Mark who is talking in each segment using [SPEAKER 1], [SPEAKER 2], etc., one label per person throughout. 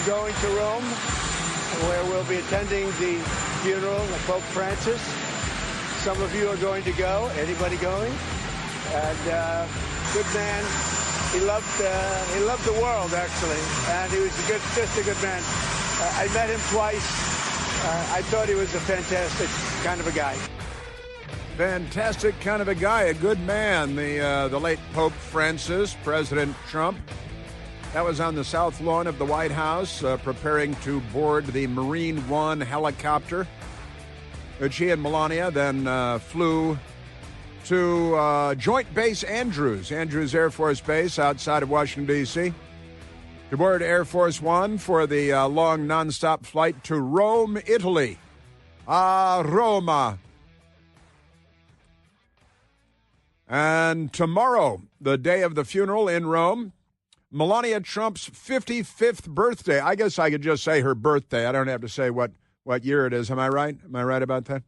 [SPEAKER 1] going to Rome, where we'll be attending the funeral of Pope Francis. Some of you are going to go. Anybody going? And good man. He loved the world, actually, and he was just a good man. I met him twice. I thought he was a fantastic kind of a guy.
[SPEAKER 2] Fantastic kind of a guy, a good man. The late Pope Francis, President Trump. That was on the south lawn of the White House, preparing to board the Marine One helicopter, which he and Melania then flew to Joint Base Andrews Air Force Base outside of Washington, D.C., to board Air Force One for the long nonstop flight to Rome, Italy. Roma. And tomorrow, the day of the funeral in Rome, Melania Trump's 55th birthday. I guess I could just say her birthday. I don't have to say what year it is. Am I right? Am I right about that?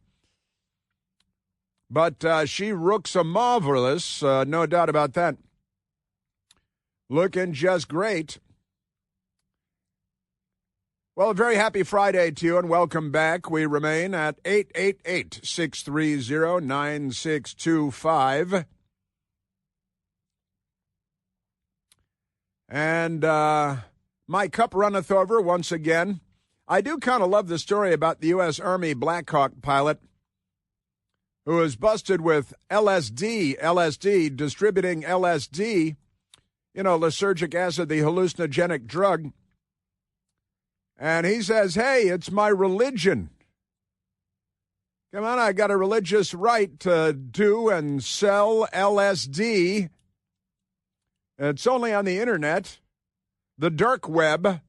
[SPEAKER 2] But she looks marvelous, no doubt about that. Looking just great. Well, a very happy Friday to you, and welcome back. We remain at 888-630-9625. And my cup runneth over once again. I do kind of love the story about the U.S. Army Black Hawk pilot who was busted with LSD, distributing LSD, lysergic acid, the hallucinogenic drug. And he says, hey, it's my religion. Come on, I got a religious right to do and sell LSD. It's only on the internet, the dark web.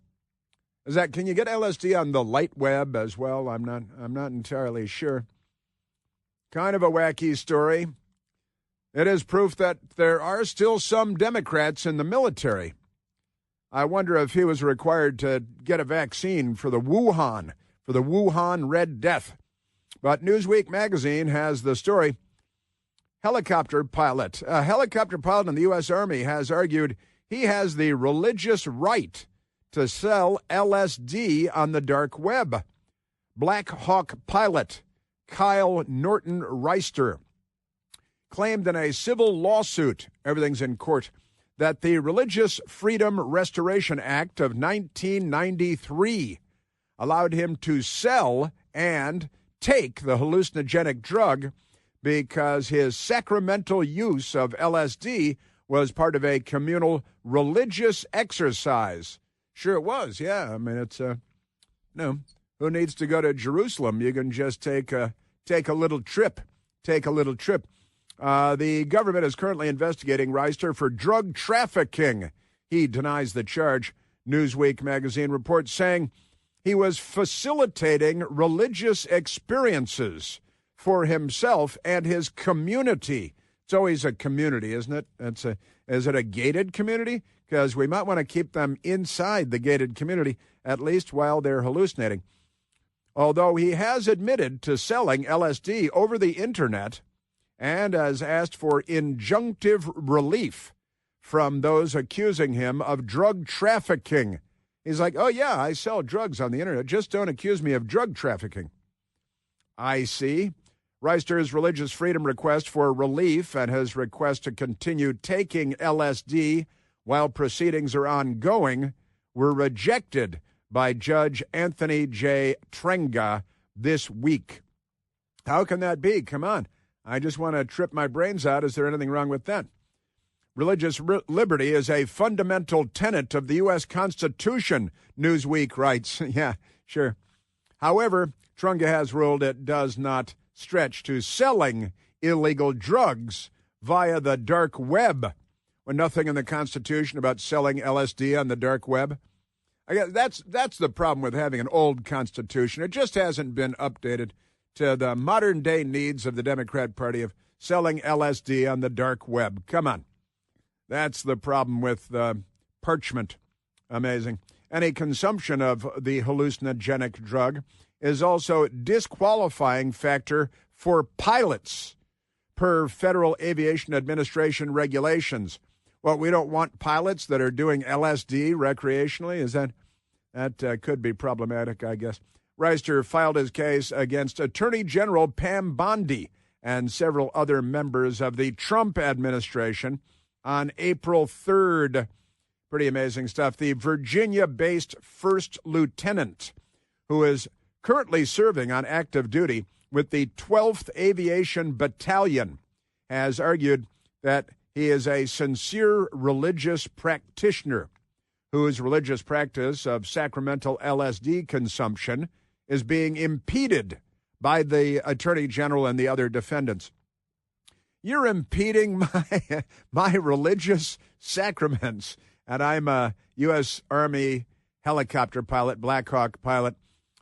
[SPEAKER 2] Can you get LSD on the light web as well? I'm not entirely sure. Kind of a wacky story. It is proof that there are still some Democrats in the military. I wonder if he was required to get a vaccine for the Wuhan Red Death. But Newsweek magazine has the story. A helicopter pilot in the U.S. Army has argued he has the religious right to sell LSD on the dark web. Black Hawk pilot Kyle Norton Reister claimed in a civil lawsuit, everything's in court, that the Religious Freedom Restoration Act of 1993 allowed him to sell and take the hallucinogenic drug because his sacramental use of LSD was part of a communal religious exercise. Sure it was, yeah. I mean, it's, who needs to go to Jerusalem? You can just take a little trip. The government is currently investigating Reister for drug trafficking. He denies the charge. Newsweek magazine reports saying he was facilitating religious experiences for himself and his community. It's always a community, isn't it? Is it a gated community? Because we might want to keep them inside the gated community, at least while they're hallucinating. Although he has admitted to selling LSD over the internet and has asked for injunctive relief from those accusing him of drug trafficking. He's like, oh, yeah, I sell drugs on the internet. Just don't accuse me of drug trafficking. I see. Reister's religious freedom request for relief and his request to continue taking LSD while proceedings are ongoing were rejected by Judge Anthony J. Trenga this week. How can that be? Come on. I just want to trip my brains out. Is there anything wrong with that? Religious liberty is a fundamental tenet of the U.S. Constitution, Newsweek writes. Yeah, sure. However, Trunga has ruled it does not stretch to selling illegal drugs via the dark web. Well, nothing in the Constitution about selling LSD on the dark web. I guess that's the problem with having an old Constitution. It just hasn't been updated to the modern-day needs of the Democrat Party of selling LSD on the dark web. Come on. That's the problem with parchment. Amazing. Any consumption of the hallucinogenic drug is also a disqualifying factor for pilots per Federal Aviation Administration regulations. Well, we don't want pilots that are doing LSD recreationally? Is that That could be problematic, I guess. Reister filed his case against Attorney General Pam Bondi and several other members of the Trump administration on April 3rd. Pretty amazing stuff. The Virginia-based first lieutenant, who is currently serving on active duty with the 12th Aviation Battalion, has argued that he is a sincere religious practitioner whose religious practice of sacramental LSD consumption is being impeded by the Attorney General and the other defendants. You're impeding my religious sacraments. And I'm a U.S. Army helicopter pilot, Black Hawk pilot.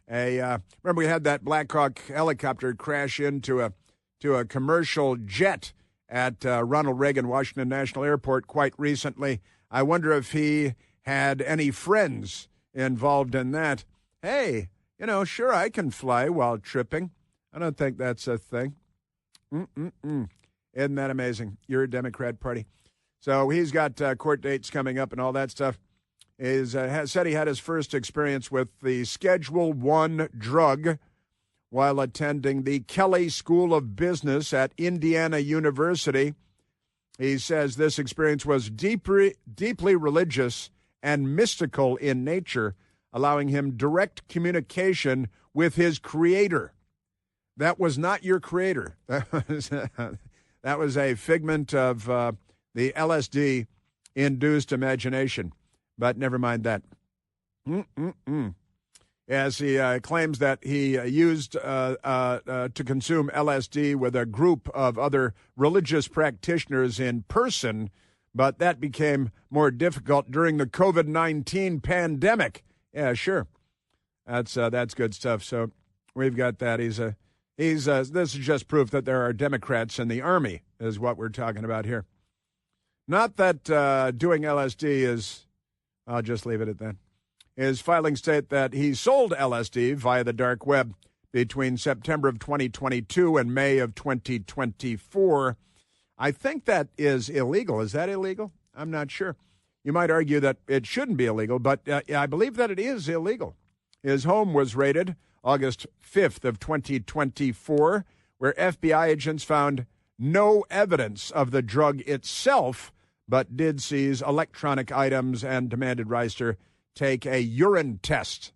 [SPEAKER 2] Remember we had that Black Hawk helicopter crash into a commercial jet at Ronald Reagan Washington National Airport quite recently. I wonder if he had any friends involved in that. Hey, sure, I can fly while tripping. I don't think that's a thing. Isn't that amazing? You're a Democrat Party. So he's got court dates coming up and all that stuff. Has said he had his first experience with the Schedule I drug while attending the Kelley School of Business at Indiana University. He says this experience was deeply religious and mystical in nature, allowing him direct communication with his creator. That was not your creator. That was a figment of the LSD-induced imagination. But never mind that. As he claims that he used to consume LSD with a group of other religious practitioners in person, but that became more difficult during the COVID-19 pandemic. Yeah, sure. That's good stuff. So we've got that. This is just proof that there are Democrats in the Army, is what we're talking about here. Not that doing LSD is, I'll just leave it at that. His filings state that he sold LSD via the dark web between September of 2022 and May of 2024. I think that is illegal. Is that illegal? I'm not sure. You might argue that it shouldn't be illegal, but I believe that it is illegal. His home was raided August 5th of 2024, where FBI agents found no evidence of the drug itself, but did seize electronic items and demanded Reister take a urine test.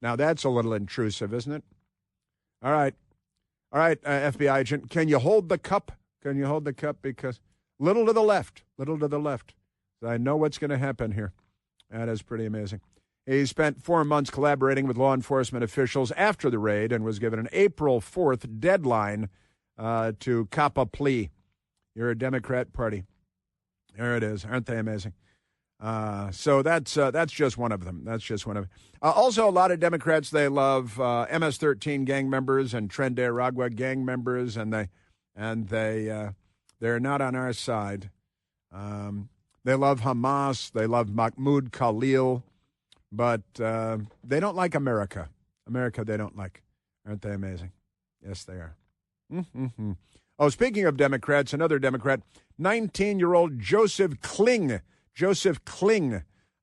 [SPEAKER 2] Now, that's a little intrusive, isn't it? All right, FBI agent, can you hold the cup? Can you hold the cup? Because little to the left. I know what's going to happen here. That is pretty amazing. He spent 4 months collaborating with law enforcement officials after the raid and was given an April 4th deadline to cop a plea. You're a Democrat Party. There it is. Aren't they amazing? So that's just one of them. Also, a lot of Democrats, they love MS-13 gang members and Tren de Aragua gang members, and they're not on our side. They love Hamas. They love Mahmoud Khalil, but they don't like America. America they don't like. Aren't they amazing? Yes, they are. Mm-hmm. Oh, speaking of Democrats, another Democrat, 19-year-old Joseph Kling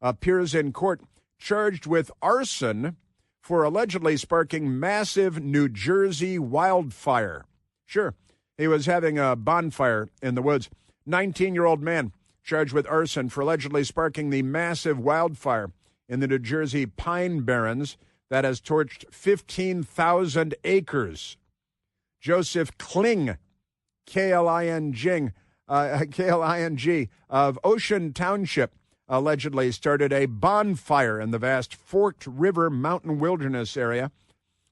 [SPEAKER 2] appears in court charged with arson for allegedly sparking massive New Jersey wildfire. Sure, he was having a bonfire in the woods. 19-year-old man charged with arson for allegedly sparking the massive wildfire in the New Jersey Pine Barrens that has torched 15,000 acres. Joseph Kling, K-L-I-N-G, of Ocean Township, allegedly started a bonfire in the vast Forked River mountain wilderness area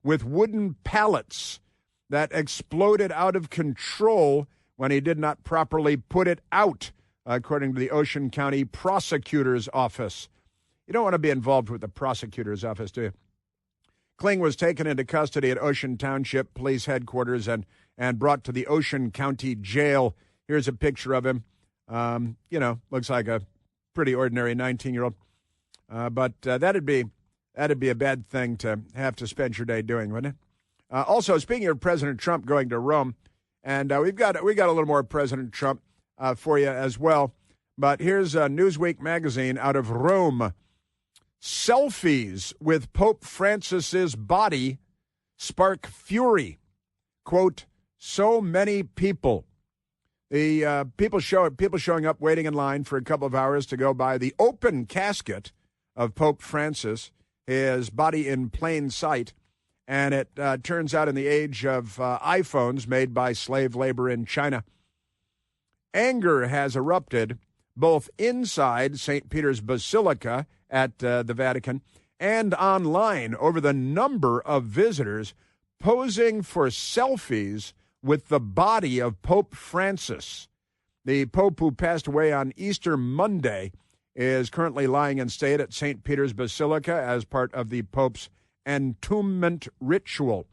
[SPEAKER 2] with wooden pallets that exploded out of control when he did not properly put it out, according to the Ocean County Prosecutor's Office. You don't want to be involved with the prosecutor's office, do you? Kling was taken into custody at Ocean Township Police Headquarters and brought to the Ocean County Jail. Here's a picture of him. Looks like a pretty ordinary 19-year-old. But that'd be a bad thing to have to spend your day doing, wouldn't it? Also, speaking of President Trump going to Rome, and we got a little more President Trump for you as well. But here's Newsweek magazine out of Rome. Selfies with Pope Francis's body spark fury. Quote, so many people. The people showing up waiting in line for a couple of hours to go by the open casket of Pope Francis, his body in plain sight. And it turns out in the age of iPhones made by slave labor in China, anger has erupted both inside St. Peter's Basilica at the Vatican and online over the number of visitors posing for selfies with the body of Pope Francis. The Pope, who passed away on Easter Monday, is currently lying in state at St. Peter's Basilica as part of the Pope's entombment ritual.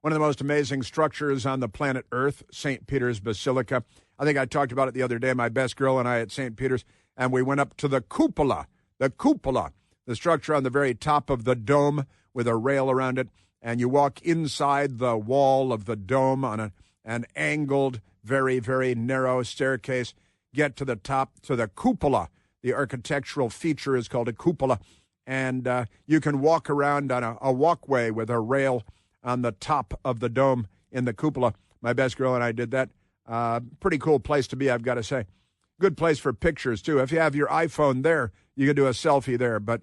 [SPEAKER 2] One of the most amazing structures on the planet Earth, St. Peter's Basilica. I think I talked about it the other day, my best girl and I at St. Peter's, and we went up to the cupola, the structure on the very top of the dome with a rail around it, and you walk inside the wall of the dome on an angled, very, very narrow staircase, get to the top, to the cupola. The architectural feature is called a cupola, and you can walk around on a walkway with a rail on the top of the dome in the cupola. My best girl and I did that. Pretty cool place to be, I've got to say. Good place for pictures, too. If you have your iPhone there, you can do a selfie there, but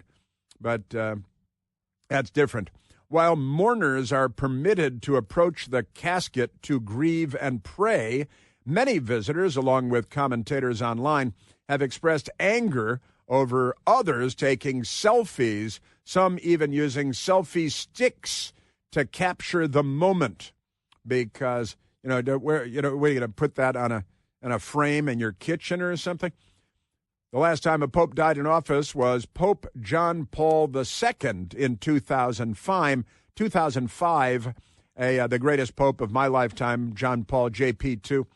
[SPEAKER 2] that's different. While mourners are permitted to approach the casket to grieve and pray, many visitors, along with commentators online, have expressed anger over others taking selfies, some even using selfie sticks to capture the moment. Because, where are you going to put that on a frame in your kitchen or something? The last time a pope died in office was Pope John Paul II in 2005. The greatest pope of my lifetime, John Paul, JP2.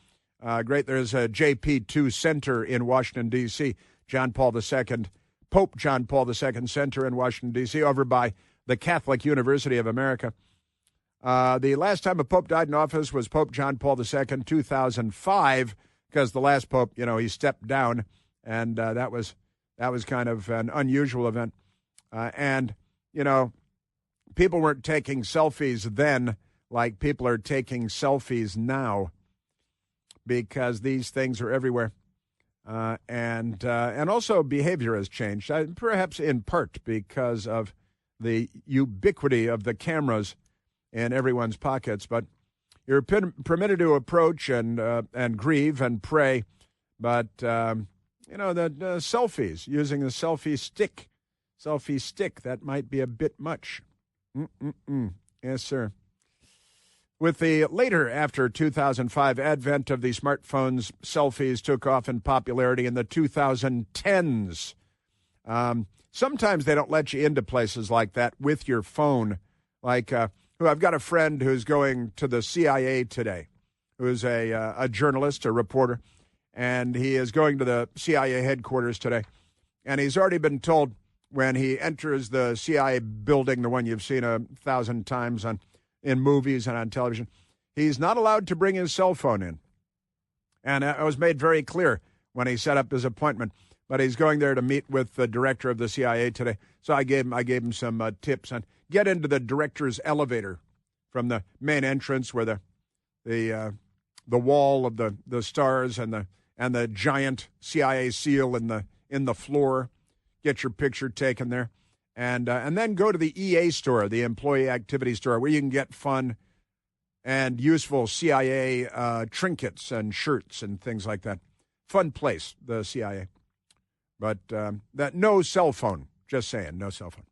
[SPEAKER 2] There's a JP2 Center in Washington, D.C., Pope John Paul II Center in Washington, D.C., over by the Catholic University of America. The last time a pope died in office was Pope John Paul II, 2005, because the last pope, he stepped down, and that was kind of an unusual event. People weren't taking selfies then like people are taking selfies now, because these things are everywhere. And also behavior has changed, perhaps in part because of the ubiquity of the cameras in everyone's pockets. But you're permitted to approach and grieve and pray, but the selfies, using the selfie stick, that might be a bit much. Yes, sir. With the later, after 2005 advent of the smartphones, selfies took off in popularity in the 2010s. Sometimes they don't let you into places like that with your phone. I've got a friend who's going to the CIA today, who's a journalist, a reporter, and he is going to the CIA headquarters today. And he's already been told when he enters the CIA building, the one you've seen 1,000 times in movies and on television, he's not allowed to bring his cell phone in. And it was made very clear when he set up his appointment. But he's going there to meet with the director of the CIA today. So I gave him some tips on get into the director's elevator from the main entrance where the wall of the stars and the giant CIA seal in the floor. Get your picture taken there. And then go to the EA store, the Employee Activity Store, where you can get fun and useful CIA trinkets and shirts and things like that. Fun place, the CIA. But that no cell phone. Just saying, no cell phone.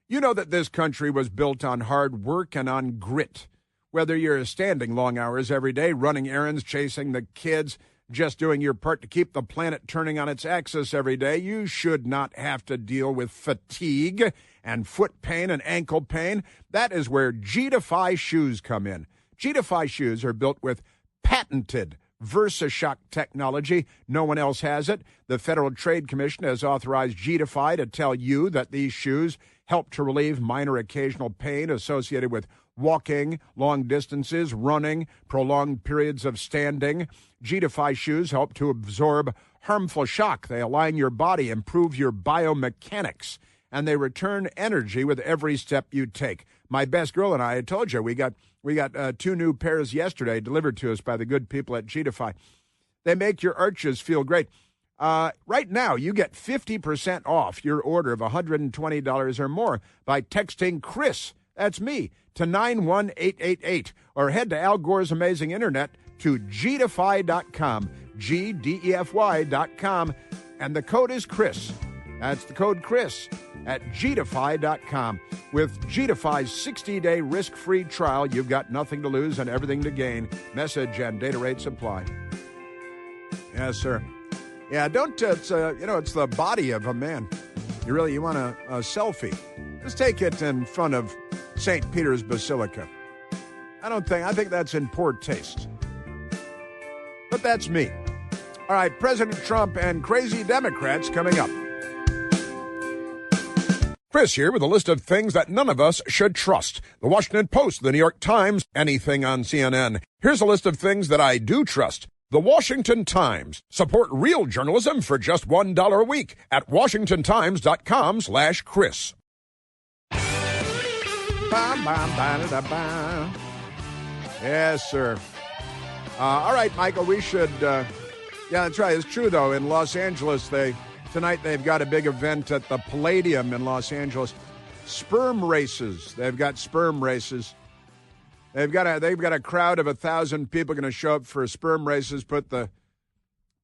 [SPEAKER 2] You know that this country was built on hard work and on grit. Whether you're standing long hours every day, running errands, chasing the kids, just doing your part to keep the planet turning on its axis every day, you should not have to deal with fatigue and foot pain and ankle pain. That is where G-Defy shoes come in. G-Defy shoes are built with patented VersaShock technology. No one else has it. The Federal Trade Commission has authorized G-Defy to tell you that these shoes help to relieve minor occasional pain associated with walking, long distances, running, prolonged periods of standing. G-Defy shoes help to absorb harmful shock. They align your body, improve your biomechanics, and they return energy with every step you take. My best girl and I told you, we got 2 new pairs yesterday delivered to us by the good people at Getify. They make your arches feel great. Right now, you get 50% off your order of $120 or more by texting Chris, that's me, to 91888, or head to Al Gore's amazing internet to Getify.com, GDEFY.com, and the code is Chris. That's the code Chris at Getify.com. With Getify's 60-day risk-free trial, you've got nothing to lose and everything to gain. Message and data rates apply. Yes, sir. Yeah, it's the body of a man. You want a selfie. Just take it in front of St. Peter's Basilica. I think that's in poor taste. But that's me. All right, President Trump and crazy Democrats coming up. Chris here with a list of things that none of us should trust. The Washington Post, the New York Times, anything on CNN. Here's a list of things that I do trust. The Washington Times. Support real journalism for just $1 a week at WashingtonTimes.com/Chris. Yes, sir. All right, Michael, we should... yeah, that's right. It's true, though. In Los Angeles, tonight they've got a big event at the Palladium in Los Angeles. Sperm races. They've got sperm races. They've got a crowd of 1,000 people going to show up for sperm races, put the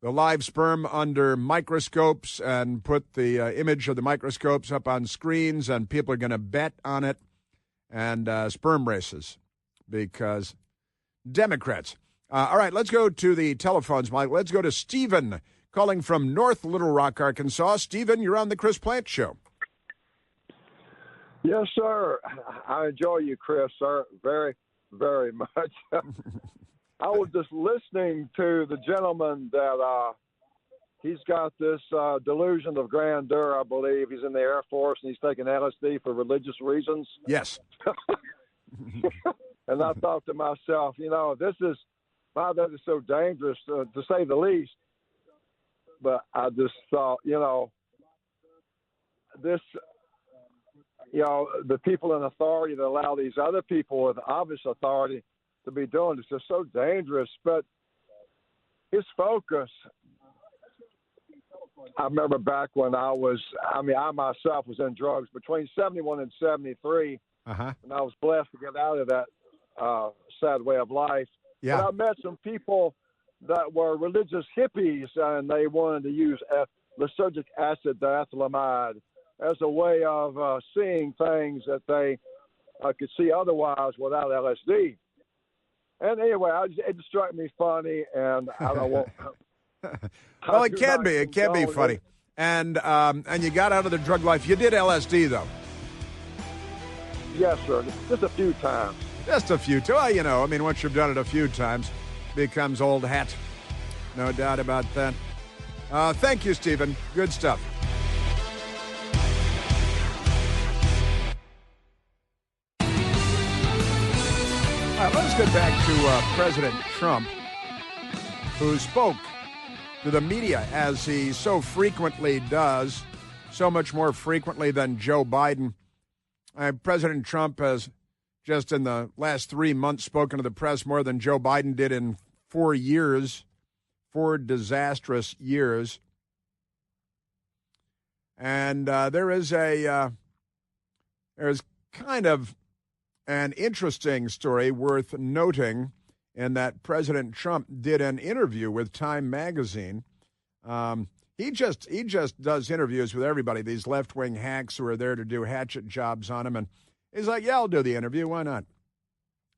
[SPEAKER 2] live sperm under microscopes and put the image of the microscopes up on screens, and people are going to bet on it, and sperm races because Democrats. All right, let's go to the telephones, Mike. Let's go to Stephen calling from North Little Rock, Arkansas. Stephen, you're on the Chris Plant Show.
[SPEAKER 3] Yes, sir. I enjoy you, Chris, sir, very, very much. I was just listening to the gentleman that he's got this delusion of grandeur, I believe. He's in the Air Force, and he's taking LSD for religious reasons.
[SPEAKER 2] Yes.
[SPEAKER 3] And I thought to myself, that is so dangerous, to say the least. But I just thought, the people in authority that allow these other people with obvious authority to be doing this is so dangerous. But his focus, I remember back when I myself was in drugs between 71 and 73, and I was blessed to get out of that sad way of life.
[SPEAKER 2] Yeah.
[SPEAKER 3] But I met some people that were religious hippies, and they wanted to use lysergic acid diethylamide as a way of seeing things that they could see otherwise without LSD. And anyway, it just struck me funny, and I don't want.
[SPEAKER 2] Well, it can be. It can be funny. And you got out of the drug life. You did LSD, though.
[SPEAKER 3] Yes, sir. Just a few times.
[SPEAKER 2] Just a few. Well, once you've done it a few times, it becomes old hat. No doubt about that. Thank you, Stephen. Good stuff. All right, let's get back to President Trump, who spoke to the media as he so frequently does, so much more frequently than Joe Biden. President Trump has just in the last 3 months spoken to the press more than Joe Biden did in 4 years, 4 disastrous years. And there's kind of an interesting story worth noting in that President Trump did an interview with Time magazine. He just does interviews with everybody, these left-wing hacks who are there to do hatchet jobs on him. And he's like, yeah, I'll do the interview. Why not?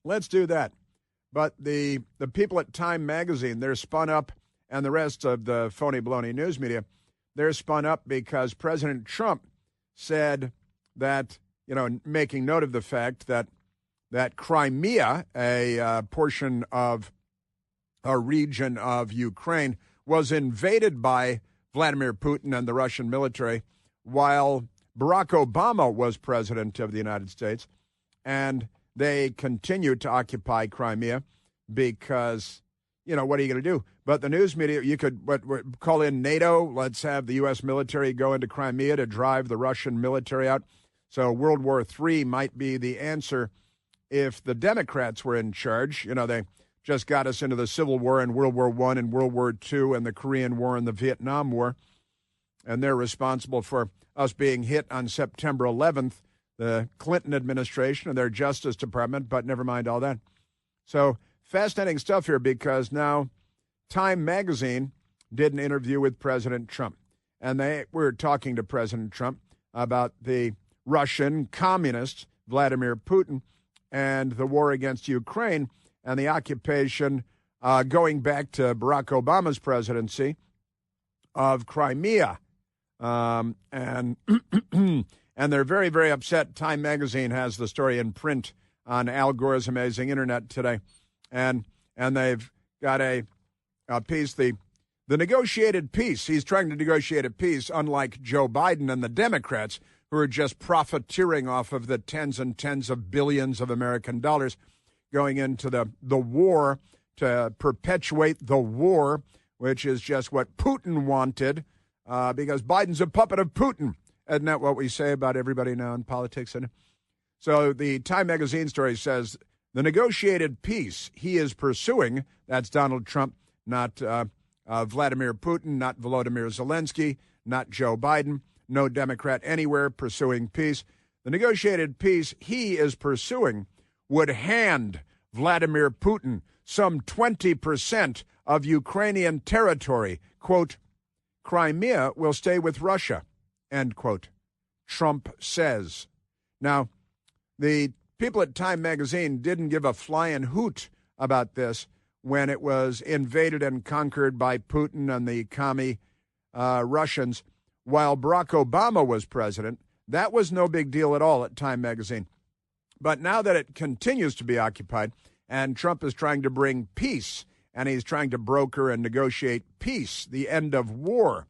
[SPEAKER 2] Let's do that. But the people at Time magazine, they're spun up, and the rest of the phony baloney news media, they're spun up because President Trump said that, making note of the fact that Crimea, a portion of a region of Ukraine, was invaded by Vladimir Putin and the Russian military while Barack Obama was president of the United States, and they continued to occupy Crimea because what are you going to do? But the news media, you could call in NATO. Let's have the U.S. military go into Crimea to drive the Russian military out. So World War III might be the answer if the Democrats were in charge. They just got us into the Civil War and World War I and World War II and the Korean War and the Vietnam War. And they're responsible for us being hit on September 11th, the Clinton administration and their Justice Department, but never mind all that. So fascinating stuff here, because now Time magazine did an interview with President Trump, and they were talking to President Trump about the Russian communist Vladimir Putin and the war against Ukraine and the occupation going back to Barack Obama's presidency of Crimea. And they're very, very upset. Time magazine has the story in print on Al Gore's amazing internet today. And they've got a peace, the negotiated peace. He's trying to negotiate a peace, unlike Joe Biden and the Democrats, who are just profiteering off of the tens and tens of billions of American dollars going into the war to perpetuate the war, which is just what Putin wanted, because Biden's a puppet of Putin. Isn't that what we say about everybody now in politics? So the Time magazine story says the negotiated peace he is pursuing, that's Donald Trump, not Vladimir Putin, not Volodymyr Zelensky, not Joe Biden, no Democrat anywhere pursuing peace. The negotiated peace he is pursuing would hand Vladimir Putin some 20% of Ukrainian territory. Quote, Crimea will stay with Russia, end quote, Trump says. Now, the people at Time magazine didn't give a flying hoot about this when it was invaded and conquered by Putin and the commie Russians while Barack Obama was president. That was no big deal at all at Time magazine. But now that it continues to be occupied and Trump is trying to bring peace and he's trying to broker and negotiate peace, the end of war,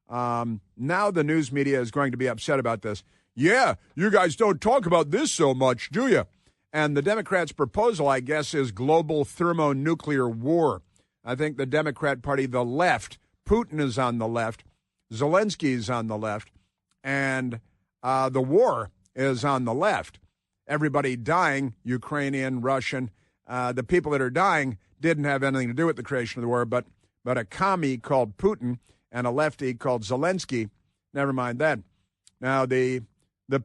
[SPEAKER 2] now the news media is going to be upset about this. Yeah, you guys don't talk about this so much, do you? And the Democrats' proposal, I guess, is global thermonuclear war. I think the Democrat Party, the left, Putin is on the left, Zelensky is on the left, and the war is on the left. Everybody dying, Ukrainian, Russian. The people that are dying didn't have anything to do with the creation of the war, but a commie called Putin and a lefty called Zelensky. Never mind that. Now, the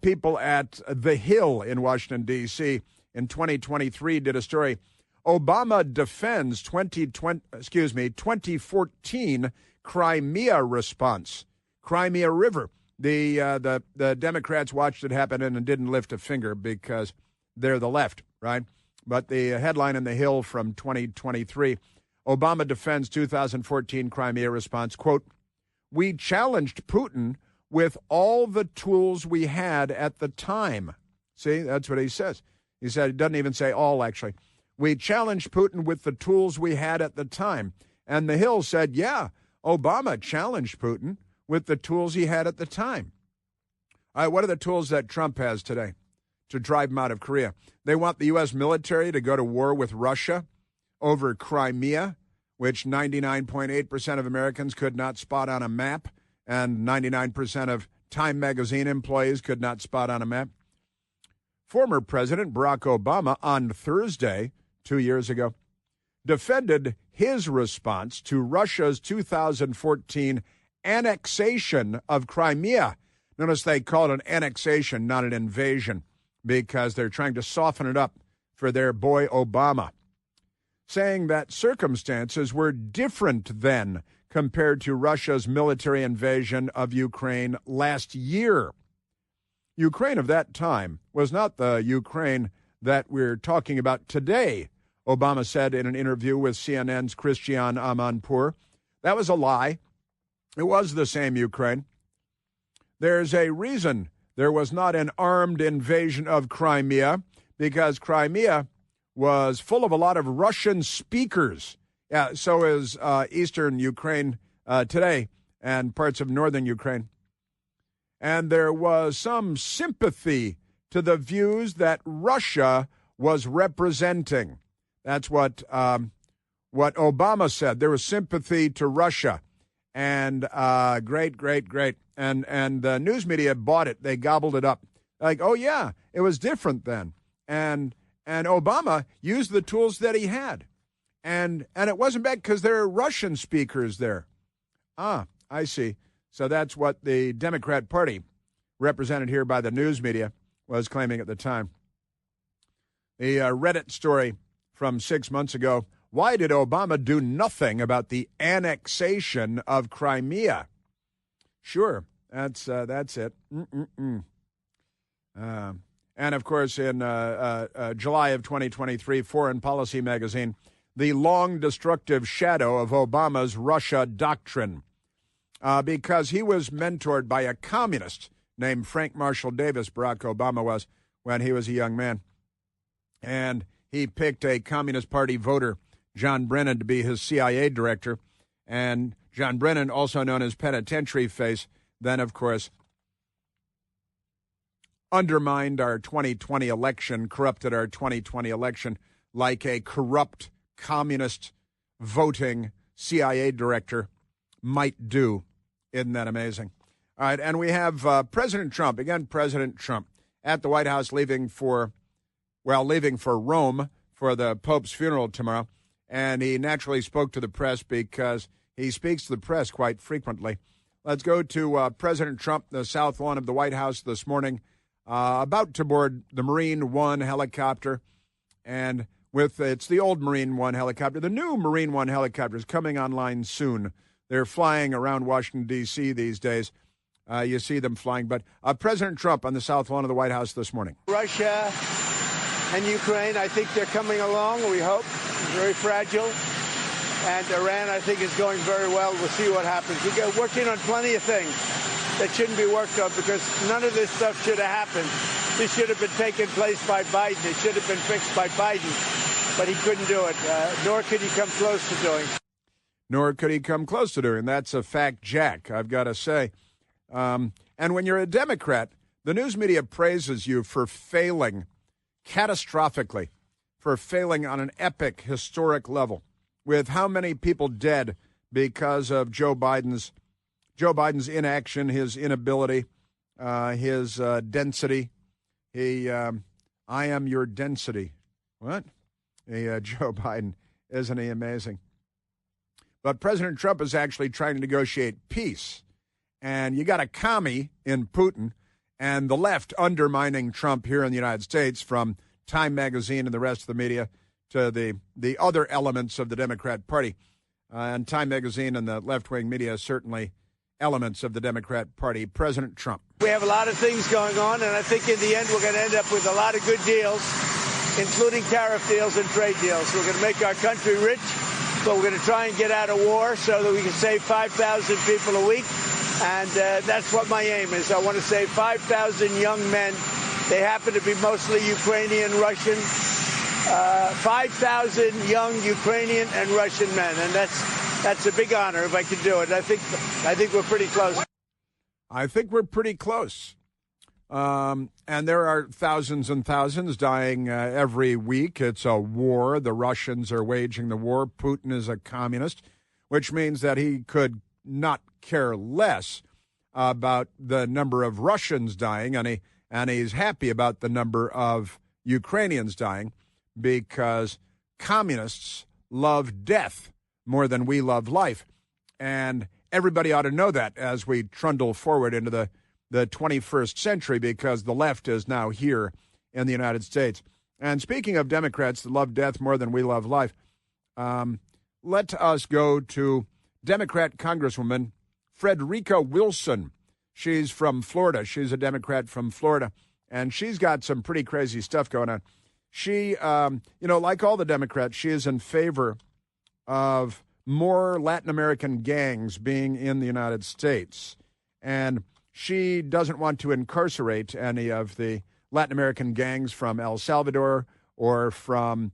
[SPEAKER 2] people at The Hill in Washington, D.C. in 2023 did a story. Obama defends 2014 Crimea response. Crimea River. The Democrats watched it happen and didn't lift a finger because they're the left, right? But the headline in The Hill from 2023, Obama defends 2014 Crimea response, quote, we challenged Putin with all the tools we had at the time. See, that's what he says. He said, he doesn't even say all, actually. We challenged Putin with the tools we had at the time. And The Hill said, yeah, Obama challenged Putin with the tools he had at the time. All right, what are the tools that Trump has today to drive him out of Korea? They want the U.S. military to go to war with Russia over Crimea, which 99.8% of Americans could not spot on a map, and 99% of Time magazine employees could not spot on a map. Former President Barack Obama on Thursday, 2 years ago, defended his response to Russia's 2014 annexation of Crimea. Notice they call it an annexation, not an invasion, because they're trying to soften it up for their boy Obama, saying that circumstances were different then compared to Russia's military invasion of Ukraine last year. Ukraine of that time was not the Ukraine that we're talking about today, Obama said in an interview with CNN's Christiane Amanpour. That was a lie. It was the same Ukraine. There's a reason there was not an armed invasion of Crimea, because Crimea was full of a lot of Russian speakers. Yeah, so is eastern Ukraine today and parts of northern Ukraine. And there was some sympathy to the views that Russia was representing. That's what what Obama said. There was sympathy to Russia. And great. And the news media bought it. They gobbled it up. Like, oh, yeah, it was different then. And Obama used the tools that he had. And it wasn't bad because there are Russian speakers there. Ah, I see. So that's what the Democrat Party, represented here by the news media, was claiming at the time. The Reddit story from 6 months ago. Why did Obama do nothing about the annexation of Crimea? Sure, that's it. And, of course, in July of 2023, Foreign Policy magazine, the long destructive shadow of Obama's Russia doctrine, because he was mentored by a communist named Frank Marshall Davis, Barack Obama was, when he was a young man. And he picked a Communist Party voter, John Brennan, to be his CIA director. And John Brennan, also known as Penitentiary Face, then, of course, undermined our 2020 election, corrupted our 2020 election like a corrupt communist voting CIA director might do. Isn't that amazing? All right, and we have President Trump, at the White House leaving for Rome for the Pope's funeral tomorrow. And he naturally spoke to the press because he speaks to the press quite frequently. Let's go to President Trump, the South Lawn of the White House this morning, about to board the Marine One helicopter. And it's the old Marine One helicopter. The new Marine One helicopter is coming online soon. They're flying around Washington, D.C. these days. You see them flying. But President Trump on the South Lawn of the White House this morning.
[SPEAKER 1] Russia and Ukraine, I think they're coming along, we hope. Very fragile. And Iran, I think, is going very well. We'll see what happens. We're working on plenty of things that shouldn't be worked on because none of this stuff should have happened. This should have been taken place by Biden. It should have been fixed by Biden. But he couldn't do it, nor could he come close to doing.
[SPEAKER 2] Nor could he come close to doing. That's a fact, Jack, I've got to say. And when you're a Democrat, the news media praises you for failing catastrophically, for failing on an epic, historic level, with how many people dead because of Joe Biden's inaction, his inability, his density. I am your density. What? Joe Biden, isn't he amazing? But President Trump is actually trying to negotiate peace. And you got a commie in Putin and the left undermining Trump here in the United States, from Time Magazine and the rest of the media to the other elements of the Democrat Party. And Time Magazine and the left-wing media are certainly elements of the Democrat Party. President Trump.
[SPEAKER 1] We have a lot of things going on, and I think in the end we're going to end up with a lot of good deals, including tariff deals and trade deals. We're going to make our country rich, but we're going to try and get out of war so that we can save 5,000 people a week. And that's what my aim is. I want to save 5,000 young men. They happen to be mostly Ukrainian, Russian. 5,000 young Ukrainian and Russian men. And that's a big honor if I can do it. I think we're pretty close.
[SPEAKER 2] I think we're pretty close. And there are thousands and thousands dying every week. It's a war. The Russians are waging the war. Putin is a communist, which means that he could not care less about the number of Russians dying, and he's happy about the number of Ukrainians dying, because communists love death more than we love life. And everybody ought to know that as we trundle forward into the 21st century, because the left is now here in the United States. And speaking of Democrats that love death more than we love life, let us go to Democrat Congresswoman Frederica Wilson. She's from Florida. She's a Democrat from Florida, and she's got some pretty crazy stuff going on. She, like all the Democrats, she is in favor of more Latin American gangs being in the United States. And she doesn't want to incarcerate any of the Latin American gangs from El Salvador or from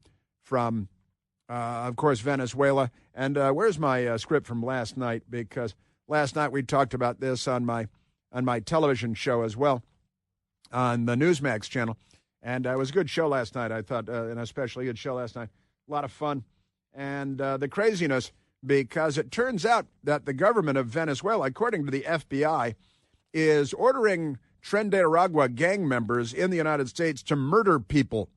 [SPEAKER 2] of course, Venezuela. And where's my script from last night? Because last night we talked about this on my television show as well, on the Newsmax channel. And it was a good show last night, I thought, an especially good show last night. A lot of fun. And the craziness, because it turns out that the government of Venezuela, according to the FBI, is ordering Tren de Aragua gang members in the United States to murder people.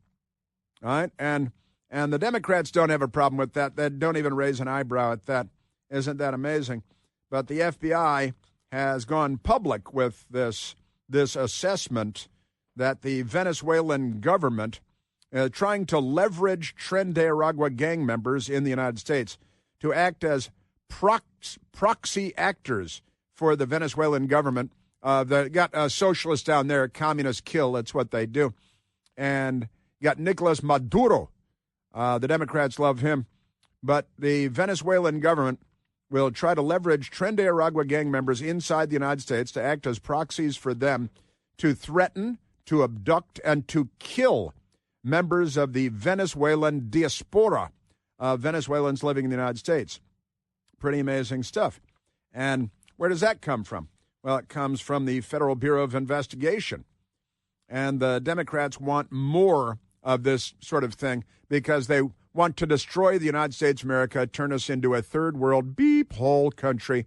[SPEAKER 2] All right? And the Democrats don't have a problem with that. They don't even raise an eyebrow at that. Isn't that amazing? But the FBI has gone public with this assessment that the Venezuelan government trying to leverage Tren de Aragua gang members in the United States to act as proxy actors for the Venezuelan government. They got a socialist down there, communist kill. That's what they do. And you got Nicolas Maduro. The Democrats love him. But the Venezuelan government will try to leverage Tren de Aragua gang members inside the United States to act as proxies for them to threaten, to abduct, and to kill members of the Venezuelan diaspora, Venezuelans living in the United States. Pretty amazing stuff. And where does that come from? Well, it comes from the Federal Bureau of Investigation. And the Democrats want more of this sort of thing because they want to destroy the United States of America, turn us into a third world beep hole country.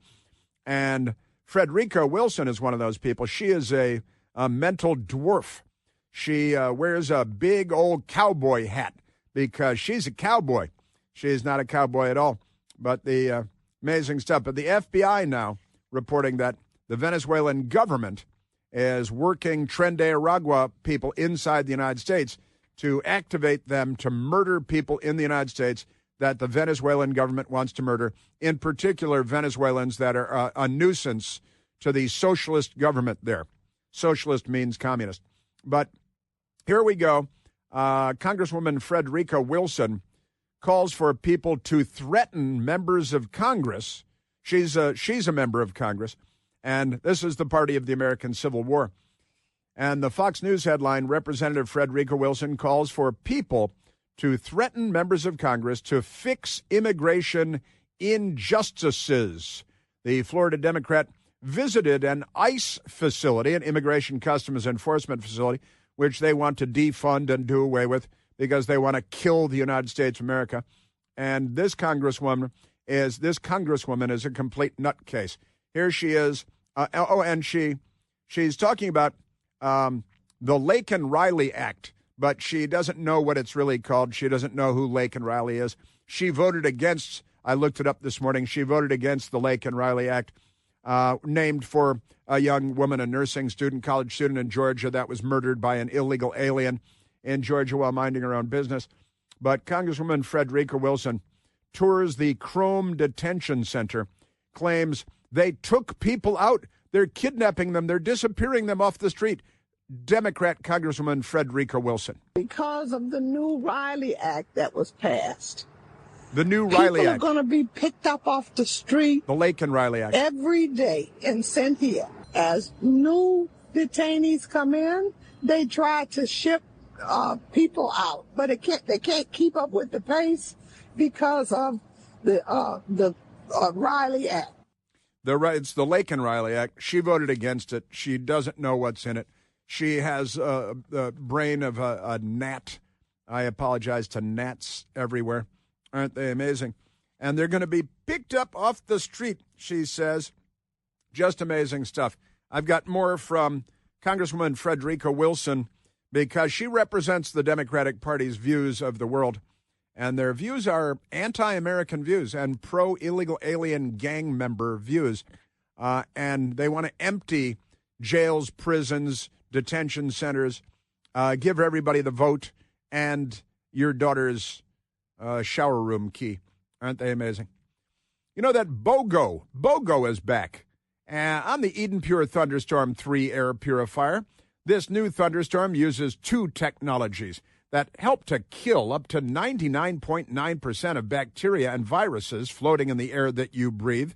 [SPEAKER 2] And Frederica Wilson is one of those people. She is a mental dwarf. She wears a big old cowboy hat because she's a cowboy. She's not a cowboy at all. But the amazing stuff. But the FBI now reporting that the Venezuelan government is working Tren de Aragua people inside the United States to activate them to murder people in the United States that the Venezuelan government wants to murder, in particular Venezuelans that are a nuisance to the socialist government there. Socialist means communist. But here we go. Congresswoman Frederica Wilson calls for people to threaten members of Congress. She's a member of Congress, and this is the party of the American Civil War. And the Fox News headline, Representative Frederica Wilson calls for people to threaten members of Congress to fix immigration injustices. The Florida Democrat visited an ICE facility, an Immigration Customs Enforcement facility, which they want to defund and do away with because they want to kill the United States of America. And this congresswoman is a complete nutcase. Here she is. And she's talking about the Laken Riley Act, but she doesn't know what it's really called. She doesn't know who Laken Riley is. She voted against, I looked it up this morning, she voted against the Laken Riley Act, named for a young woman, a nursing student, college student in Georgia that was murdered by an illegal alien in Georgia while minding her own business. But Congresswoman Frederica Wilson tours the Chrome Detention Center, claims they took people out. They're kidnapping them. They're disappearing them off the street. Democrat Congresswoman Frederica Wilson.
[SPEAKER 4] Because of the new Riley Act that was passed.
[SPEAKER 2] The new Riley Act.
[SPEAKER 4] People are going to be picked up off the street.
[SPEAKER 2] The Laken Riley Act.
[SPEAKER 4] Every day and sent here. As new detainees come in, they try to ship people out. But they can't keep up with the pace because of the Riley Act.
[SPEAKER 2] It's the Laken Riley Act. She voted against it. She doesn't know what's in it. She has the brain of a gnat. I apologize to gnats everywhere. Aren't they amazing? And they're going to be picked up off the street, she says. Just amazing stuff. I've got more from Congresswoman Frederica Wilson because she represents the Democratic Party's views of the world. And their views are anti-American views and pro-illegal alien gang member views. And they want to empty jails, prisons, detention centers, give everybody the vote and your daughter's shower room key. Aren't they amazing? You know that BOGO is back. On the Eden Pure Thunderstorm 3 air purifier, this new thunderstorm uses two technologies that help to kill up to 99.9% of bacteria and viruses floating in the air that you breathe,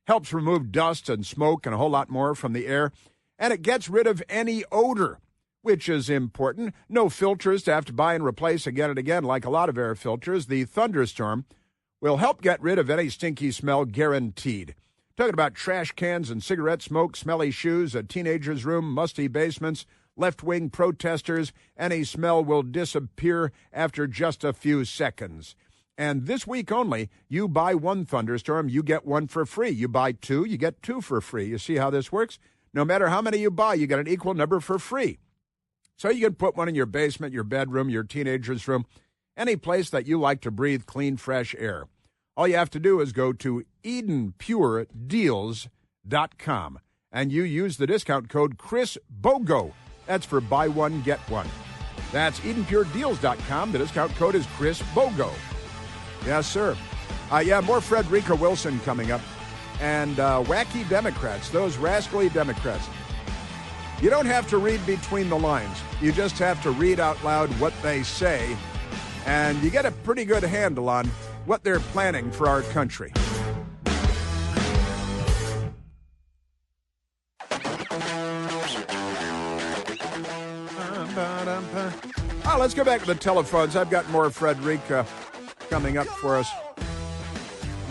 [SPEAKER 2] helps remove dust and smoke and a whole lot more from the air, and it gets rid of any odor, which is important. No filters to have to buy and replace again and again like a lot of air filters. The thunderstorm will help get rid of any stinky smell, guaranteed. Talking about trash cans and cigarette smoke, smelly shoes, a teenager's room, musty basements, left-wing protesters, any smell will disappear after just a few seconds. And this week only, you buy one thunderstorm, you get one for free. You buy two, you get two for free. You see how this works? No matter how many you buy, you get an equal number for free. So you can put one in your basement, your bedroom, your teenager's room, any place that you like to breathe clean, fresh air. All you have to do is go to EdenPureDeals.com and you use the discount code ChrisBogo. That's for buy one, get one. That's EdenPureDeals.com. The discount code is ChrisBogo. Yes, sir. More Frederica Wilson coming up. And wacky Democrats, those rascally Democrats. You don't have to read between the lines. You just have to read out loud what they say, and you get a pretty good handle on what they're planning for our country. Let's go back to the telephones. I've got more Frederica coming up for us.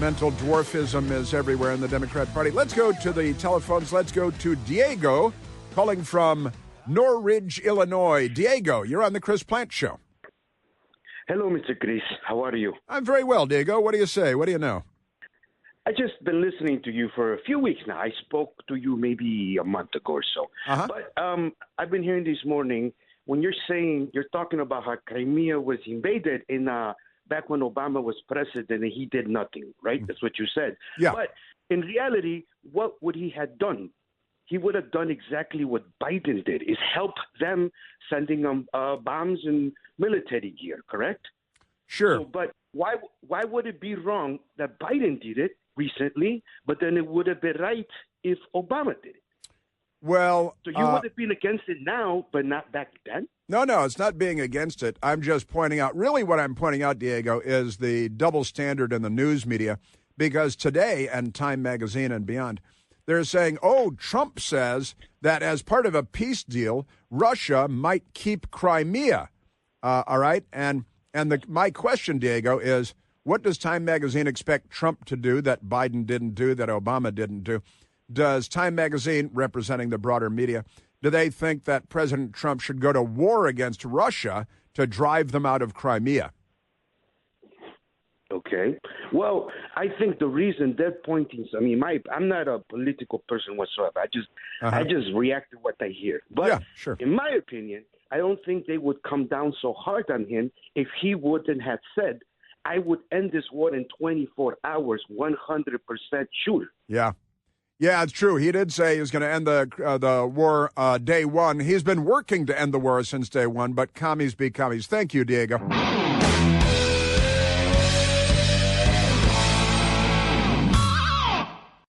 [SPEAKER 2] Mental dwarfism is everywhere in the Democrat Party. Let's go to the telephones. Let's go to Diego, calling from Norridge, Illinois. Diego, you're on the Chris Plant Show.
[SPEAKER 5] Hello, Mr. Chris. How are you?
[SPEAKER 2] I'm very well, Diego. What do you say? What do you know?
[SPEAKER 5] I just been listening to you for a few weeks now. I spoke to you maybe a month ago or so.
[SPEAKER 2] Uh-huh.
[SPEAKER 5] But I've been hearing this morning when you're talking about how Crimea was invaded back when Obama was president and he did nothing, right? That's what you said.
[SPEAKER 2] Yeah.
[SPEAKER 5] But in reality, what would he have done? He would have done exactly what Biden did, is help them sending them bombs and military gear, correct?
[SPEAKER 2] Sure.
[SPEAKER 5] So, but why would it be wrong that Biden did it recently, but then it would have been right if Obama did it?
[SPEAKER 2] Well,
[SPEAKER 5] so you would have been against it now, but not back then?
[SPEAKER 2] No, it's not being against it. I'm just pointing out, really what I'm pointing out, Diego, is the double standard in the news media, because today, and Time Magazine and beyond, they're saying, Trump says that as part of a peace deal, Russia might keep Crimea. All right? And my question, Diego, is what does Time Magazine expect Trump to do that Biden didn't do, that Obama didn't do? Does Time Magazine, representing the broader media, do they think that President Trump should go to war against Russia to drive them out of Crimea?
[SPEAKER 5] Okay. Well, I think the reason they're pointing, I'm not a political person whatsoever. I just react to what I hear. But
[SPEAKER 2] yeah, sure.
[SPEAKER 5] In my opinion, I don't think they would come down so hard on him if he wouldn't have said, I would end this war in 24 hours, 100% sure.
[SPEAKER 2] Yeah. Yeah, it's true. He did say he was going to end the war day one. He's been working to end the war since day one, but commies be commies. Thank you, Diego.